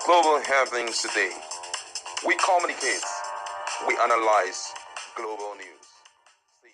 Global happenings today. We communicate. We analyze global news. Stay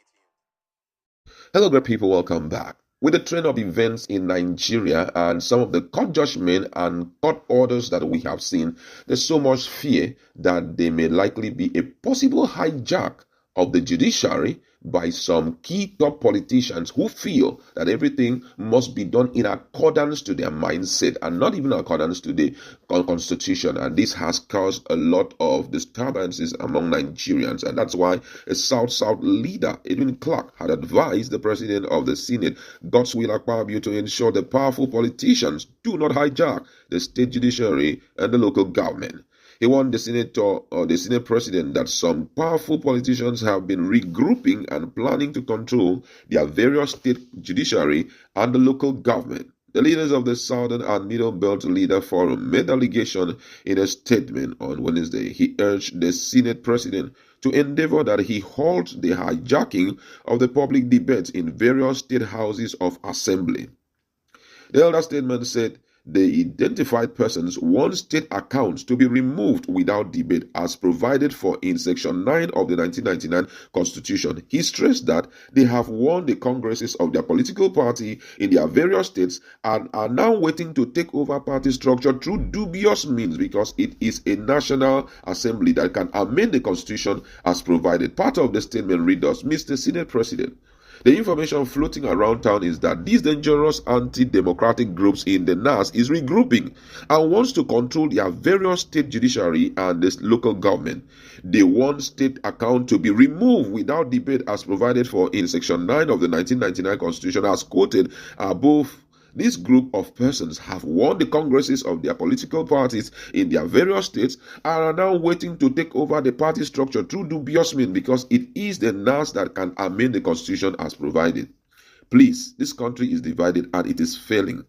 tuned. Hello, great people. Welcome back. With the trend of events in Nigeria and some of the court judgment and court orders that we have seen, there's so much fear that there may likely be a possible hijack of the judiciary by some key top politicians who feel that everything must be done in accordance to their mindset and not even accordance to the constitution. And this has caused a lot of disturbances among Nigerians. And that's why a South leader, Edwin Clark, had advised the president of the Senate, Godfatherism, to ensure the powerful politicians do not hijack the state judiciary and the local government. He warned the Senate president that some powerful politicians have been regrouping and planning to control their various state judiciary and the local government. The leaders of the Southern and Middle Belt Leader Forum made allegation in a statement on Wednesday. He urged the Senate president to endeavor that he halt the hijacking of the public debates in various state houses of assembly. The elder statement said, the identified persons want state accounts to be removed without debate as provided for in Section 9 of the 1999 Constitution. He stressed that they have won the congresses of their political party in their various states and are now waiting to take over party structure through dubious means because it is a national assembly that can amend the Constitution as provided. Part of the statement reads thus, Mr. Senate President, the information floating around town is that these dangerous anti-democratic groups in the NAS is regrouping and wants to control their various state judiciary and the local government. They want state account to be removed without debate as provided for in Section 9 of the 1999 Constitution as quoted above. This group of persons have won the congresses of their political parties in their various states and are now waiting to take over the party structure through dubious means because it is the NAS that can amend the Constitution as provided. Please, this country is divided and it is failing.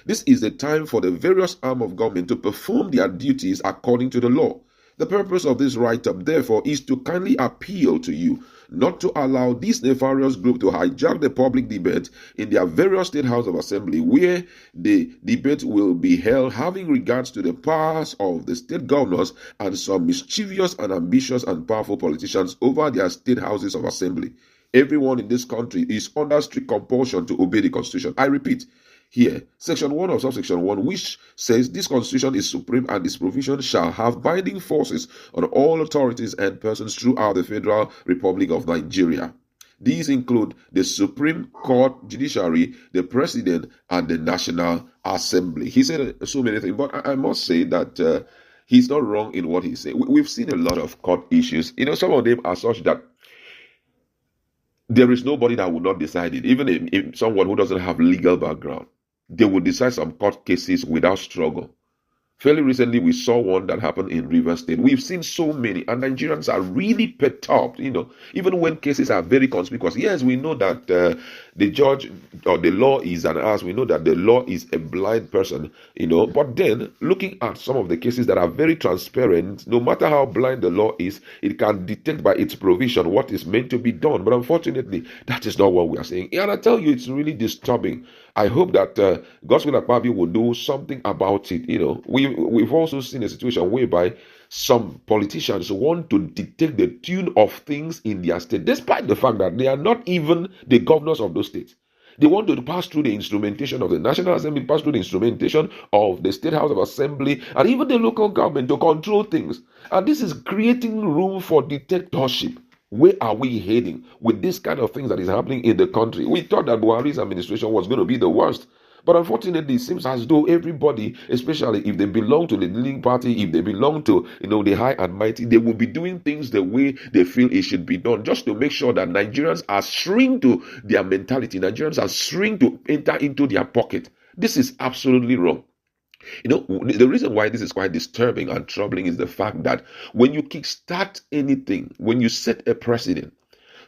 This is the time for the various arm of government to perform their duties according to the law. The purpose of this write-up, therefore, is to kindly appeal to you not to allow this nefarious group to hijack the public debate in their various state house of assembly where the debate will be held having regards to the powers of the state governors and some mischievous and ambitious and powerful politicians over their state houses of assembly. Everyone in this country is under strict compulsion to obey the Constitution. I repeat, here, Section 1 of Subsection 1, which says this Constitution is supreme and this provision shall have binding forces on all authorities and persons throughout the Federal Republic of Nigeria. These include the Supreme Court Judiciary, the President, and the National Assembly. He said so many things, but I must say that he's not wrong in what he said. We've seen a lot of court issues. Some of them are such that there is nobody that will not decide it, even if someone who doesn't have legal background. They will decide some court cases without struggle. Fairly recently, we saw one that happened in Rivers State. We've seen so many, and Nigerians are really perturbed, even when cases are very conspicuous. Yes, we know that the judge or the law is an ass. We know that the law is a blind person, But then, looking at some of the cases that are very transparent, no matter how blind the law is, it can detect by its provision what is meant to be done. But unfortunately, that is not what we are saying. And I tell you, it's really disturbing. I hope that Godfatherism will do something about it. We've also seen a situation whereby some politicians want to dictate the tune of things in their state, despite the fact that they are not even the governors of those states. They want to pass through the instrumentation of the National Assembly, pass through the instrumentation of the State House of Assembly, and even the local government to control things. And this is creating room for dictatorship. Where are we heading with this kind of things that is happening in the country? We thought that Buhari's administration was going to be the worst. But unfortunately, it seems as though everybody, especially if they belong to the leading party, if they belong to, the high and mighty, they will be doing things the way they feel it should be done, just to make sure that Nigerians are shrink to their mentality. Nigerians are shrink to enter into their pocket. This is absolutely wrong. The reason why this is quite disturbing and troubling is the fact that when you kickstart anything, when you set a precedent,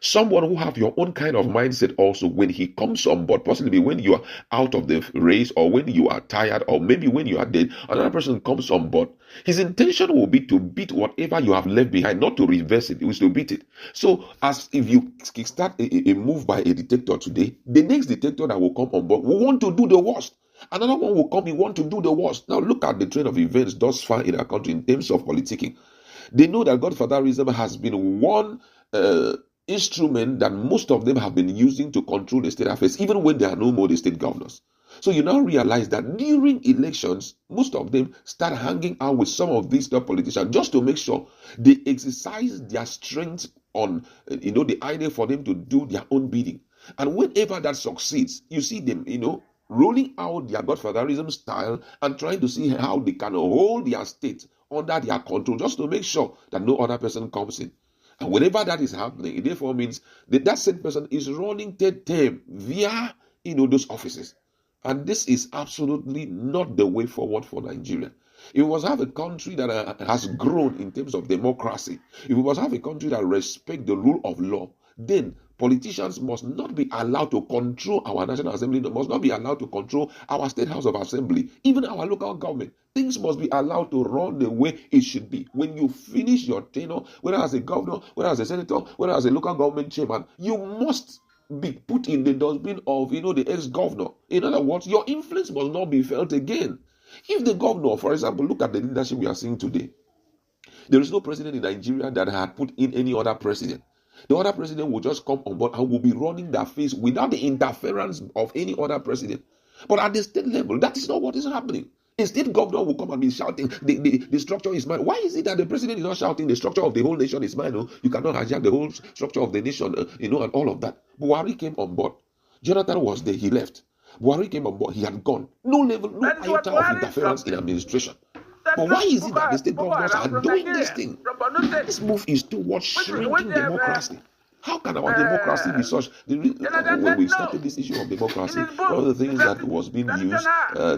someone who have your own kind of mindset also, when he comes on board, possibly when you are out of the race or when you are tired or maybe when you are dead, another person comes on board. His intention will be to beat whatever you have left behind, not to reverse it. It was to beat it. So as if you kickstart a move by a dictator today, the next dictator that will come on board will want to do the worst. Another one will come, he want to do the worst. Now look at the trend of events thus far in our country in terms of politicking. They know that Godfatherism has been one instrument that most of them have been using to control the state affairs, even when they are no more the state governors. So you now realize that during elections, most of them start hanging out with some of these top politicians just to make sure they exercise their strength on the idea for them to do their own bidding. And whenever that succeeds, you see them, rolling out their Godfatherism style and trying to see how they can hold their state under their control just to make sure that no other person comes in. And whenever that is happening, it therefore means that same person is running third term via those offices. And this is absolutely not the way forward for Nigeria. If we must have a country that has grown in terms of democracy, if we must have a country that respects the rule of law, then politicians must not be allowed to control our National Assembly, must not be allowed to control our State House of Assembly, even our local government. Things must be allowed to run the way it should be. When you finish your tenure, whether as a governor, whether as a senator, whether as a local government chairman, you must be put in the dustbin of the ex-governor. In other words, your influence must not be felt again. If the governor, for example, look at the leadership we are seeing today. There is no president in Nigeria that had put in any other president. The other president will just come on board and will be running their face without the interference of any other president. But at the state level, that is not what is happening. A state governor will come and be shouting, the structure is mine. Why is it that the president is not shouting, the structure of the whole nation is mine? You cannot hijack the whole structure of the nation, and all of that. Buhari came on board. Jonathan was there, he left. Buhari came on board, he had gone. No level, no iota of interference in administration. But why is it that the state governors are doing this thing? This move is towards shrinking democracy. How can our democracy be such? When we started this issue of democracy, one of the things that was being used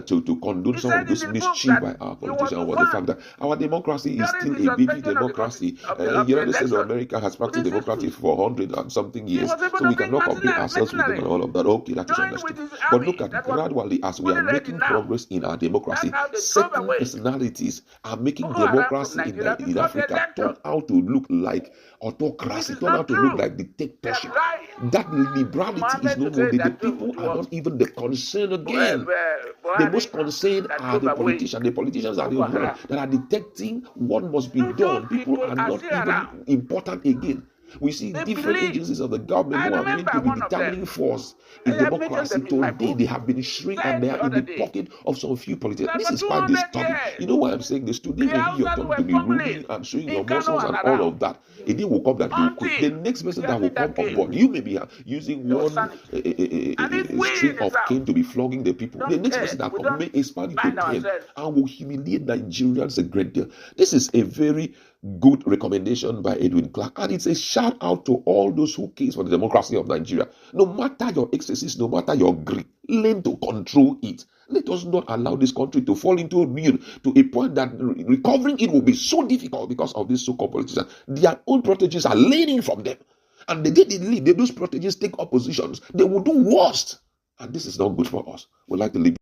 to condone some of this mischief by our politicians was the fact that our democracy is still a baby democracy. The United States of America has practiced democracy for 100 and something years, so we cannot compare ourselves with them and all of that. Okay, that is understood. But look at gradually as we are making progress in our democracy, certain personalities are making democracy in Africa turn out to look like autocracy, turn out to look like dictatorship. That liberality is no more. The people are not even the concern again. The most concerned are the politicians. The politicians are the ones that are dictating what must be done. People are not even important again. We see different agencies of the government who are meant to be determining force in democracy. Today, they have been shrink and they are in the pocket of some few politicians. This is quite disturbing. You know why I'm saying this? Today may be your turn to be ruling and showing your muscles and all of that. A day will come that you quit. The next person that will come on board, you may be using one string of cane to be flogging the people. The next person that will may expand it to 10 and will humiliate Nigerians a great deal. This is a very good recommendation by Edwin Clark, and it's a shout out to all those who care for the democracy of Nigeria. No matter your excesses, no matter your greed, learn to control it. Let us not allow this country to fall into a ruin to a point that recovering it will be so difficult because of these so-called politicians. Their own proteges are learning from them, and the day they leave, those proteges take up positions, they will do worse, and this is not good for us. We'd like to leave.